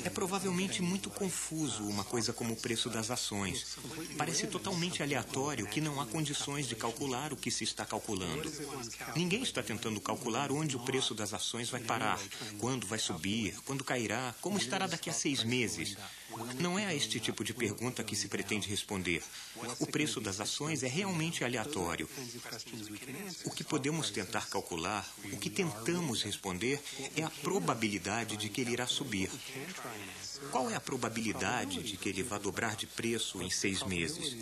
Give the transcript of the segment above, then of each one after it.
É provavelmente muito confuso uma coisa como o preço das ações. Parece totalmente aleatório que não há condições de calcular o que se está calculando. Ninguém está tentando calcular onde o preço das ações vai parar, quando vai subir, quando cairá, como estará daqui a 6 meses. Não é a este tipo de pergunta que se pretende responder. O preço das ações é realmente aleatório. O que podemos tentar calcular, o que tentamos responder, é a probabilidade de que ele irá subir. Qual é a probabilidade de que ele vá dobrar de preço em 6 meses?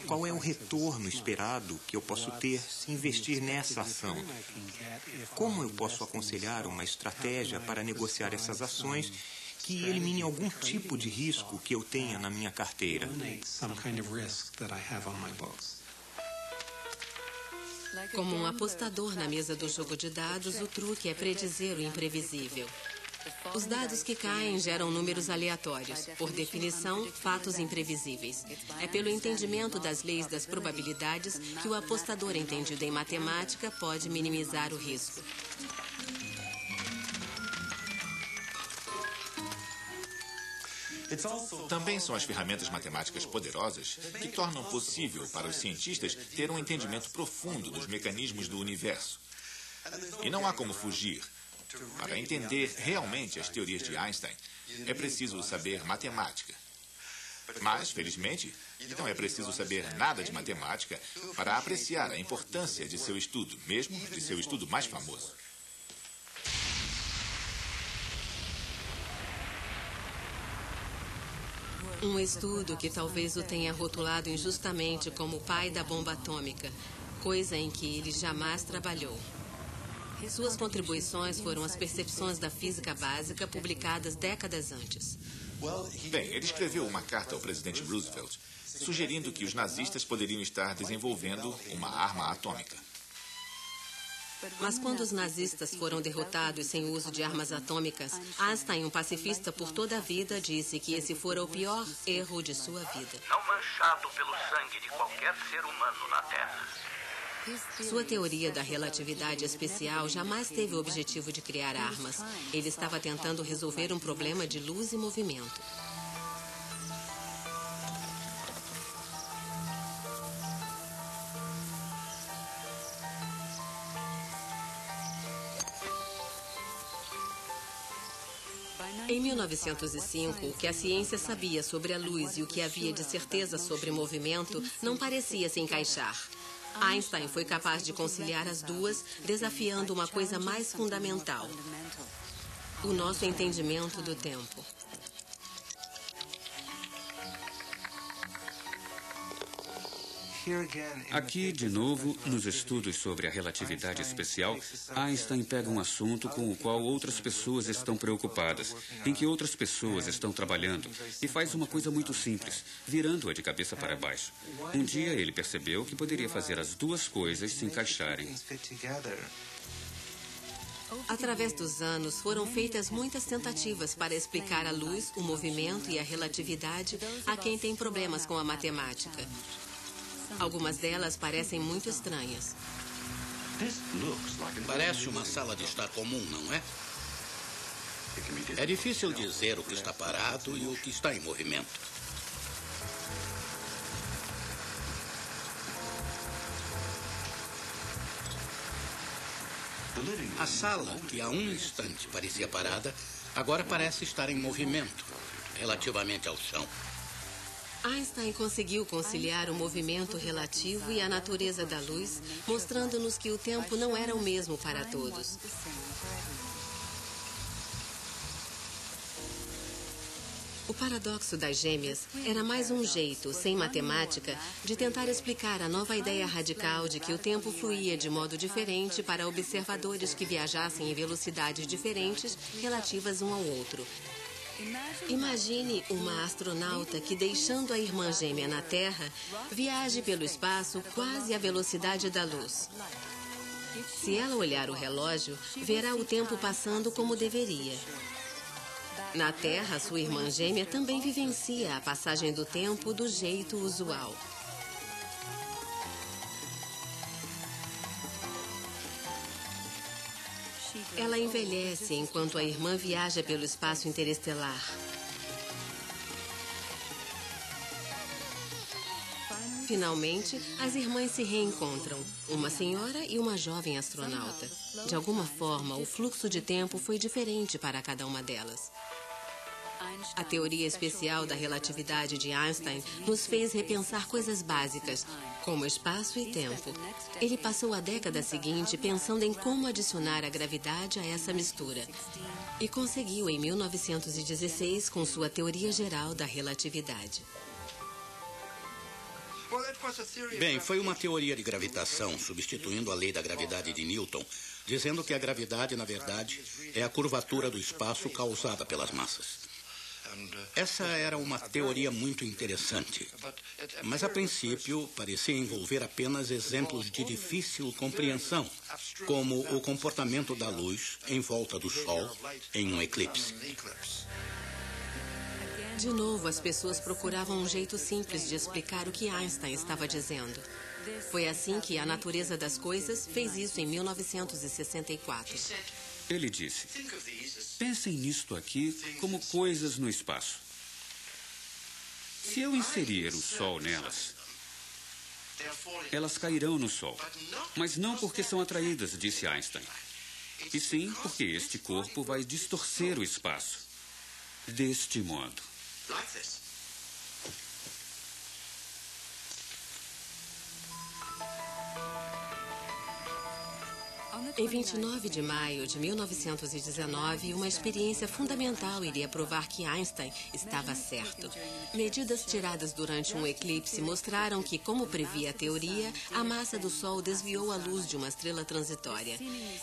Qual é o retorno esperado que eu posso ter se investir nessa ação? Como eu posso aconselhar uma estratégia para negociar essas ações que elimine algum tipo de risco que eu tenha na minha carteira? Como um apostador na mesa do jogo de dados, o truque é predizer o imprevisível. Os dados que caem geram números aleatórios, por definição, fatos imprevisíveis. É pelo entendimento das leis das probabilidades que o apostador entendido em matemática pode minimizar o risco. Também são as ferramentas matemáticas poderosas que tornam possível para os cientistas ter um entendimento profundo dos mecanismos do universo. E não há como fugir. Para entender realmente as teorias de Einstein, é preciso saber matemática. Mas, felizmente, não é preciso saber nada de matemática para apreciar a importância de seu estudo, mesmo de seu estudo mais famoso. Um estudo que talvez o tenha rotulado injustamente como o pai da bomba atômica, coisa em que ele jamais trabalhou. Suas contribuições foram as percepções da física básica publicadas décadas antes. Bem, ele escreveu uma carta ao presidente Roosevelt, sugerindo que os nazistas poderiam estar desenvolvendo uma arma atômica. Mas quando os nazistas foram derrotados sem o uso de armas atômicas, Einstein, um pacifista por toda a vida, disse que esse fora o pior erro de sua vida. Não manchado pelo sangue de qualquer ser humano na Terra. Sua teoria da relatividade especial jamais teve o objetivo de criar armas. Ele estava tentando resolver um problema de luz e movimento. Em 1905, o que a ciência sabia sobre a luz e o que havia de certeza sobre movimento não parecia se encaixar. Einstein foi capaz de conciliar as duas, desafiando uma coisa mais fundamental: o nosso entendimento do tempo. Aqui, de novo, nos estudos sobre a relatividade especial, Einstein pega um assunto com o qual outras pessoas estão preocupadas, em que outras pessoas estão trabalhando, e faz uma coisa muito simples, virando-a de cabeça para baixo. Um dia ele percebeu que poderia fazer as duas coisas se encaixarem. Através dos anos, foram feitas muitas tentativas para explicar a luz, o movimento e a relatividade a quem tem problemas com a matemática. Algumas delas parecem muito estranhas. Parece uma sala de estar comum, não é? É difícil dizer o que está parado e o que está em movimento. A sala, que há um instante parecia parada, agora parece estar em movimento, relativamente ao chão. Einstein conseguiu conciliar o movimento relativo e a natureza da luz, mostrando-nos que o tempo não era o mesmo para todos. O paradoxo das gêmeas era mais um jeito, sem matemática, de tentar explicar a nova ideia radical de que o tempo fluía de modo diferente para observadores que viajassem em velocidades diferentes relativas um ao outro. Imagine uma astronauta que, deixando a irmã gêmea na Terra, viaje pelo espaço quase à velocidade da luz. Se ela olhar o relógio, verá o tempo passando como deveria. Na Terra, sua irmã gêmea também vivencia a passagem do tempo do jeito usual. Ela envelhece enquanto a irmã viaja pelo espaço interestelar. Finalmente, as irmãs se reencontram, uma senhora e uma jovem astronauta. De alguma forma, o fluxo de tempo foi diferente para cada uma delas. A teoria especial da relatividade de Einstein nos fez repensar coisas básicas, como espaço e tempo. Ele passou a década seguinte pensando em como adicionar a gravidade a essa mistura. E conseguiu em 1916 com sua teoria geral da relatividade. Bem, foi uma teoria de gravitação, substituindo a lei da gravidade de Newton, dizendo que a gravidade, na verdade, é a curvatura do espaço causada pelas massas. Essa era uma teoria muito interessante, mas a princípio parecia envolver apenas exemplos de difícil compreensão, como o comportamento da luz em volta do Sol em um eclipse. De novo, as pessoas procuravam um jeito simples de explicar o que Einstein estava dizendo. Foi assim que A Natureza das Coisas fez isso em 1964. Ele disse: pensem nisto aqui como coisas no espaço. Se eu inserir o Sol nelas, elas cairão no Sol. Mas não porque são atraídas, disse Einstein. E sim porque este corpo vai distorcer o espaço. Deste modo. Em 29 de maio de 1919, uma experiência fundamental iria provar que Einstein estava certo. Medidas tiradas durante um eclipse mostraram que, como previa a teoria, a massa do Sol desviou a luz de uma estrela transitória.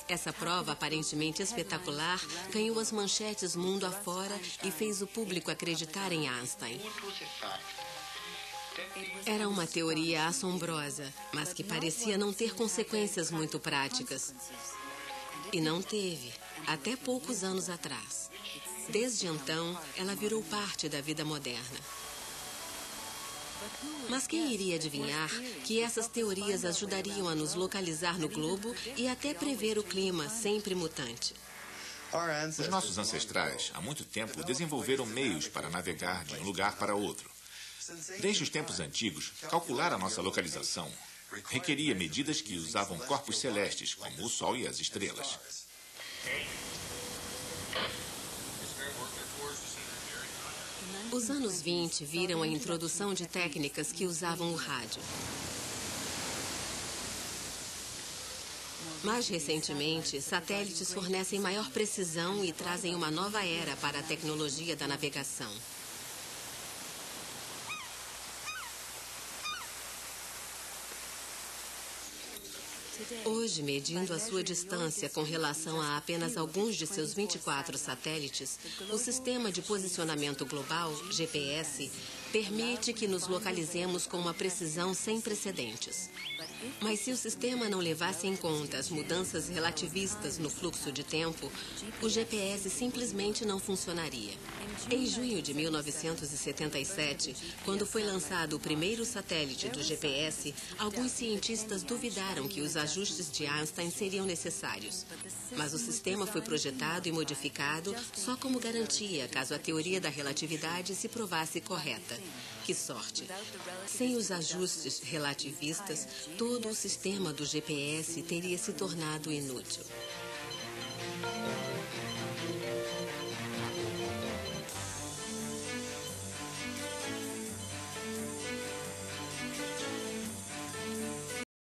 Essa prova, aparentemente espetacular, ganhou as manchetes mundo afora e fez o público acreditar em Einstein. Era uma teoria assombrosa, mas que parecia não ter consequências muito práticas. E não teve, até poucos anos atrás. Desde então, ela virou parte da vida moderna. Mas quem iria adivinhar que essas teorias ajudariam a nos localizar no globo e até prever o clima sempre mutante? Os nossos ancestrais, há muito tempo, desenvolveram meios para navegar de um lugar para outro. Desde os tempos antigos, calcular a nossa localização requeria medidas que usavam corpos celestes, como o Sol e as estrelas. Os anos 20 viram a introdução de técnicas que usavam o rádio. Mais recentemente, satélites fornecem maior precisão e trazem uma nova era para a tecnologia da navegação. Hoje, medindo a sua distância com relação a apenas alguns de seus 24 satélites, o Sistema de Posicionamento Global, GPS, permite que nos localizemos com uma precisão sem precedentes. Mas se o sistema não levasse em conta as mudanças relativistas no fluxo de tempo, o GPS simplesmente não funcionaria. Em junho de 1977, quando foi lançado o primeiro satélite do GPS, alguns cientistas duvidaram que os ajustes de Einstein seriam necessários. Mas o sistema foi projetado e modificado só como garantia caso a teoria da relatividade se provasse correta. Que sorte! Sem os ajustes relativistas, todo o sistema do GPS teria se tornado inútil.